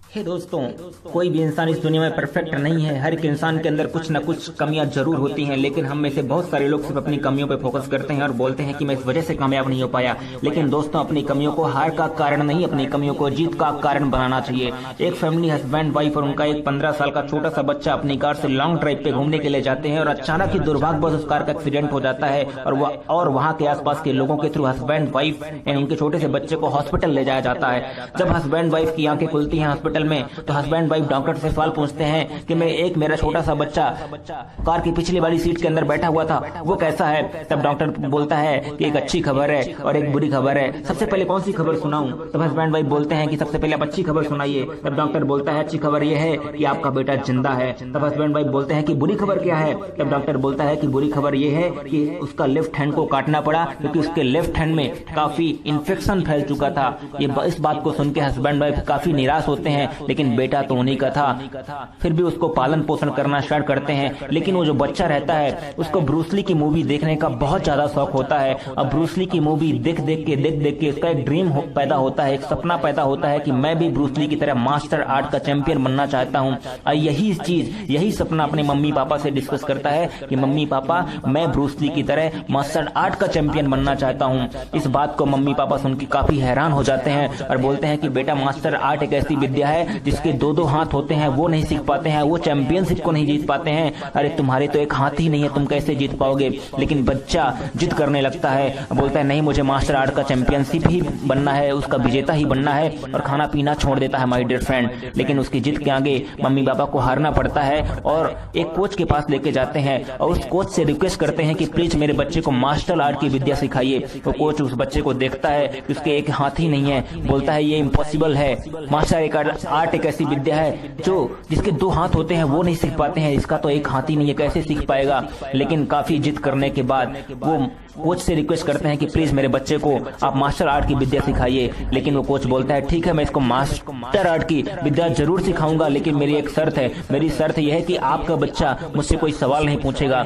हे दोस्तों, कोई भी इंसान इस दुनिया में परफेक्ट नहीं है। हर एक इंसान के अंदर कुछ न कुछ कमियां जरूर होती हैं, लेकिन हम में से बहुत सारे लोग सिर्फ अपनी कमियों पर फोकस करते हैं और बोलते हैं कि मैं इस वजह से कामयाब नहीं हो पाया। लेकिन दोस्तों, अपनी कमियों को हार का कारण नहीं, अपनी कमियों को जीत का कारण बनाना चाहिए। एक फैमिली हस्बैंड वाइफ और उनका एक 15 साल का छोटा सा बच्चा अपनी कार से लॉन्ग ड्राइव पे घूमने के लिए जाते हैं और अचानक ही दुर्भाग्यवश उस कार का एक्सीडेंट हो जाता है और वहाँ के आसपास के लोगों के थ्रू हस्बैंड वाइफ एंड उनके छोटे से बच्चे को हॉस्पिटल ले जाया जाता है। जब हस्बैंड वाइफ की आंखें खुलती हैं हॉस्पिटल में, तो हस्बैंड वाइफ डॉक्टर से सवाल पूछते हैं कि मेरा छोटा सा बच्चा कार की पिछली वाली सीट के अंदर बैठा हुआ था, वो कैसा है? तब डॉक्टर बोलता है कि एक अच्छी खबर है और एक बुरी खबर है। सबसे पहले कौन सी खबर सुनाऊं? तब हस्बैंड वाइफ बोलते हैं कि सबसे पहले आप अच्छी खबर सुनाइए। तब डॉक्टर बोलता है अच्छी खबर यह है कि आपका बेटा जिंदा है। तब हस्बैंड वाइफ बोलते हैं कि बुरी खबर क्या है? तब डॉक्टर बोलता है कि बुरी खबर यह है कि उसका लेफ्ट हैंड को काटना पड़ा क्योंकि उसके लेफ्ट हैंड में काफी इन्फेक्शन फैल चुका था। इस बात को सुन के हस्बैंड वाइफ काफी निराश होते हैं, लेकिन बेटा तो उन्हीं का था। फिर भी उसको पालन पोषण करना स्टार्ट करते हैं। लेकिन वो जो बच्चा रहता है उसको ब्रूस ली की मूवी देखने का बहुत ज्यादा शौक होता है। अब ब्रूस ली की मूवी देख देख के उसका एक ड्रीम पैदा होता है, एक सपना पैदा होता है कि मैं भी ब्रूस ली की तरह मार्शल आर्ट का चैंपियन बनना चाहता हूँ। और यही सपना अपने मम्मी पापा से डिस्कस करता है कि मम्मी पापा, मैं ब्रूस ली की तरह मार्शल आर्ट का चैंपियन बनना चाहता हूँ। इस बात को मम्मी पापा सुन के काफी हैरान हो जाते हैं और बोलते हैं कि बेटा, मार्शल आर्ट एक ऐसी विद्या है जिसके दो हाथ होते हैं, वो नहीं सीख पाते हैं, वो चैंपियनशिप को नहीं जीत पाते हैं। अरे तुम्हारे तो एक हाथ ही नहीं है, तुम कैसे जीत पाओगे? लेकिन बच्चा जिद करने लगता है, बोलता है नहीं, मुझे मार्शल आर्ट का चैंपियनशिप ही बनना है, उसका विजेता ही बनना है, और खाना पीना छोड़ देता है माय डियर फ्रेंड। लेकिन उसकी जिद के आगे मम्मी पापा को हारना पड़ता है और एक कोच के पास लेके जाते हैं और उस कोच से रिक्वेस्ट करते हैं कि प्लीज मेरे बच्चे को मार्शल आर्ट की विद्या सिखाइए। तो कोच उस बच्चे को देखता है कि उसके एक हाथ ही नहीं है, बोलता है ये इम्पॉसिबल है। मार्शल आर्ट एक ऐसी विद्या है जिसके दो हाथ होते हैं वो नहीं सीख पाते हैं, इसका तो एक हाथ ही नहीं है, कैसे सीख पाएगा? लेकिन काफी जिद करने के बाद वो कोच से रिक्वेस्ट करते हैं कि प्लीज मेरे बच्चे को आप मार्शल आर्ट की विद्या सिखाइए। लेकिन वो कोच बोलता है ठीक है, मैं इसको मार्शल आर्ट की विद्या जरूर सिखाऊंगा, लेकिन मेरी एक शर्त है। मेरी शर्त यह है कि आपका बच्चा मुझसे कोई सवाल नहीं पूछेगा।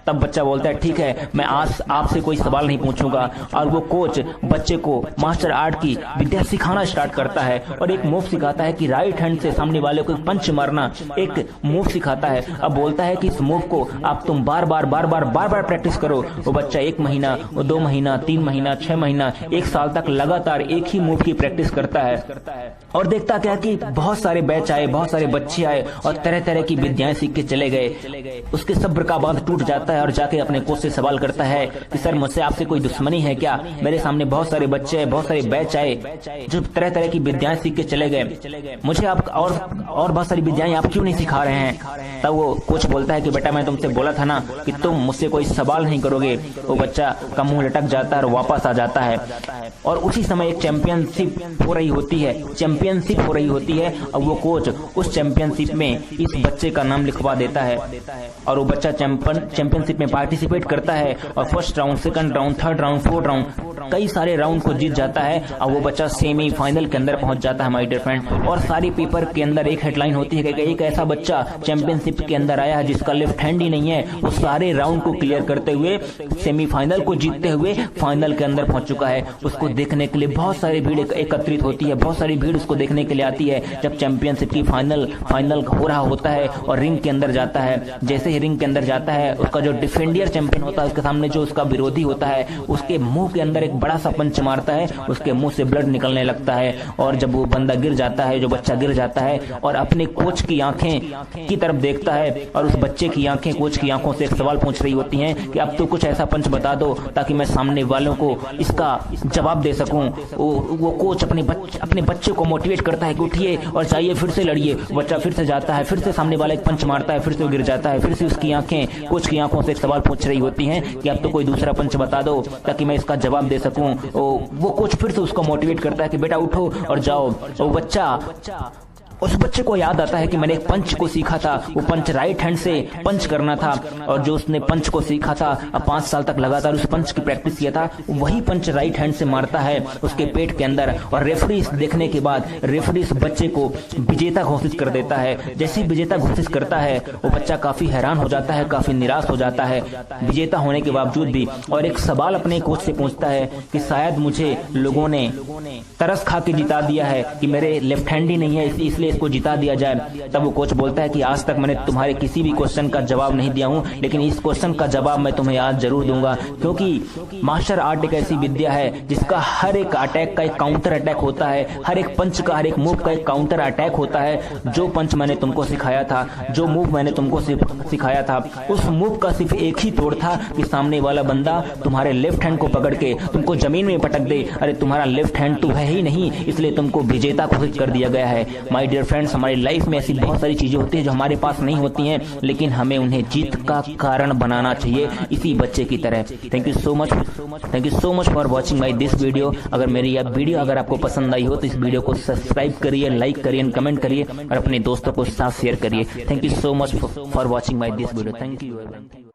तब बच्चा बोलता है ठीक है, मैं आज आपसे कोई सवाल नहीं पूछूंगा। और वो कोच बच्चे को मार्शल आर्ट की विद्या सिखाना स्टार्ट करता है और एक मूव सिखाता है कि राइट हैंड से सामने वाले को पंच मारना, एक मूव सिखाता है। अब बोलता है कि इस मूव को आप तुम बार बार प्रैक्टिस करो। वो बच्चा 1 महीना, 2 महीना, 3 महीना, 6 महीना, 1 साल तक लगातार एक ही मूव की प्रैक्टिस करता है और देखता क्या कि बहुत सारे बैच आए, बहुत सारे बच्चे आए और तरह तरह की विद्याएं सीख के चले गए। उसके सब्र का बांध टूट जाता है और जाके अपने कोच से सवाल करता है कि सर, मुझसे आपसे कोई दुश्मनी है क्या? मेरे सामने बहुत सारे बच्चे आए, बहुत सारे बैच आए जो तरह तरह की विद्याएं सीख के चले गए, मुझे आप और बहुत सारी विद्याएं आप क्यों नहीं सिखा रहे हैं? तब वो कोच बोलता है कि बेटा, मैं तुमसे बोला था ना कि तुम मुझसे कोई सवाल नहीं करोगे। वो बच्चा का मुंह लटक जाता है और वापस आ जाता है। और उसी समय एक चैंपियनशिप हो रही होती है और वो कोच उस चैंपियनशिप में इस बच्चे का नाम लिखवा देता है और वो बच्चा चैंपियनशिप में पार्टिसिपेट करता है और first round, second round, third round, fourth round, कई सारे राउंड को जीत जाता है और वो बच्चा सेमीफाइनल के अंदर पहुंच जाता है माय डियर फ्रेंड। और सारी पेपर के अंदर एक हेडलाइन होती है कि एक ऐसा बच्चा चैंपियनशिप के अंदर आया है जिसका लेफ्ट हैंड ही नहीं है। वो सारे राउंड को क्लियर करते हुए, सेमीफाइनल को जीतते हुए फाइनल के अंदर पहुंच चुका है। उसको देखने के लिए बहुत सारी भीड़ एकत्रित होती है, बहुत सारी भीड़ उसको देखने के लिए आती है। जब चैंपियनशिप की फाइनल हो रहा होता है और रिंग के अंदर जाता है, जैसे ही रिंग के अंदर जाता है, उसका जो डिफेंडियर चैंपियन होता है उसके सामने जो उसका विरोधी होता है, उसके मुंह के अंदर एक बड़ा सा पंच मारता है, उसके मुंह से ब्लड निकलने लगता है और जब वो बंदा गिर जाता है, जो बच्चा गिर जाता है और अपने कोच की आंखें की तरफ देखता है और उस बच्चे की आंखें कोच की आंखों से एक सवाल पूछ रही होती हैं कि अब तो कुछ ऐसा पंच बता दो ताकि मैं सामने वालों को इसका जवाब दे सकूं। वो कोच अपने बच्चे को मोटिवेट करता है कि उठिए और जाइए, फिर से लड़िए। बच्चा फिर से जाता है, फिर से सामने वाला एक पंच मारता है, फिर से वो गिर जाता है, फिर से उसकी आंखें कोच की आंखों से एक सवाल पूछ रही होती हैं कि अब तो कोई दूसरा पंच बता दो ताकि मैं इसका जवाब दे सकूं। वो कोच फिर से उसको मोटिवेट करता है कि बेटा उठो और जाओ। वो बच्चा उस बच्चे को याद आता है कि मैंने एक पंच को सीखा था, वो पंच राइट हैंड से पंच करना था और जो उसने पंच को सीखा था, अब 5 साल तक लगातार उस पंच की प्रैक्टिस किया था, वही पंच राइट हैंड से मारता है उसके पेट के अंदर। और रेफरी देखने के बाद रेफरी इस बच्चे को विजेता घोषित कर देता है। जैसे ही विजेता घोषित करता है वो बच्चा काफी हैरान हो जाता है, काफी निराश हो जाता है विजेता होने के बावजूद भी, और एक सवाल अपने कोच से पूछता है कि शायद मुझे लोगों ने तरस खा के जिता दिया है कि मेरे लेफ्ट हैंड ही नहीं है, इसलिए इसलिए इसको जिता दिया जाए। तब वो कोच बोलता है कि आज तक मैंने तुम्हारे किसी भी क्वेश्चन का जवाब नहीं दिया हूं, लेकिन इस क्वेश्चन का जवाब मैं तुम्हें आज जरूर दूंगा, क्योंकि मार्शल आर्ट एक ऐसी विद्या है जिसका हर एक अटैक का एक काउंटर अटैक होता है, हर एक पंच का, हर एक मूव का एक काउंटर अटैक होता है। जो पंच मैंने तुमको सिखाया था, जो मूव मैंने तुमको सिखाया था, उस मूव का सिर्फ एक ही तोड़ था कि सामने वाला बंदा तुम्हारे लेफ्ट हैंड को पकड़ के तुमको जमीन में पटक दे। अरे तुम्हारा लेफ्ट हैंड तो है ही नहीं, इसलिए तुमको विजेता घोषित कर दिया गया है। माय डियर फ्रेंड्स, हमारी लाइफ में ऐसी बहुत सारी चीजें होती है जो हमारे पास नहीं होती हैं, लेकिन हमें उन्हें जीत का कारण बनाना चाहिए, इसी बच्चे की तरह। Thank you so much for watching my this video. अगर मेरी यह वीडियो अगर आपको पसंद आई हो तो इस वीडियो को सब्सक्राइब करिए, लाइक करिए, कमेंट करिए और अपने दोस्तों को साथ शेयर करिए। Thank you so much for watching my this video. Thank you.